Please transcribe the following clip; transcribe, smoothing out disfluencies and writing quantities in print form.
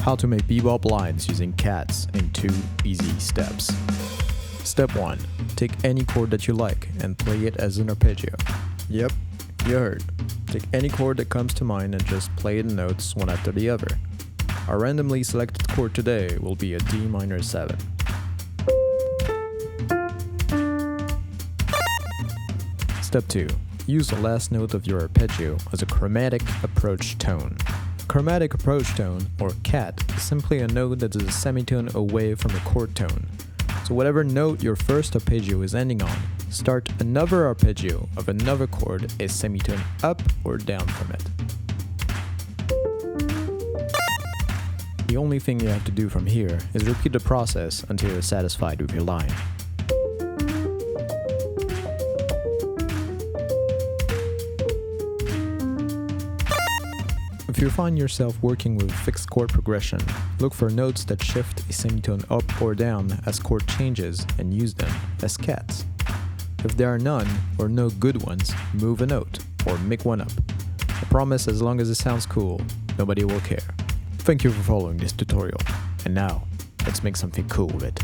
How to make bebop lines using cats in 2 easy steps. Step 1. Take any chord that you like and play it as an arpeggio. Yep, you heard. Take any chord that comes to mind and just play the notes one after the other. Our randomly selected chord today will be a D minor 7. Step 2. Use the last note of your arpeggio as a chromatic approach tone. A chromatic approach tone, or CAT, is simply a note that is a semitone away from a chord tone. So whatever note your first arpeggio is ending on, start another arpeggio of another chord a semitone up or down from it. The only thing you have to do from here is repeat the process until you're satisfied with your line. If you find yourself working with fixed chord progression, look for notes that shift a semitone up or down as chord changes and use them as cats. If there are none or no good ones, move a note or make one up. I promise, as long as it sounds cool, nobody will care. Thank you for following this tutorial, and now, let's make something cool with it.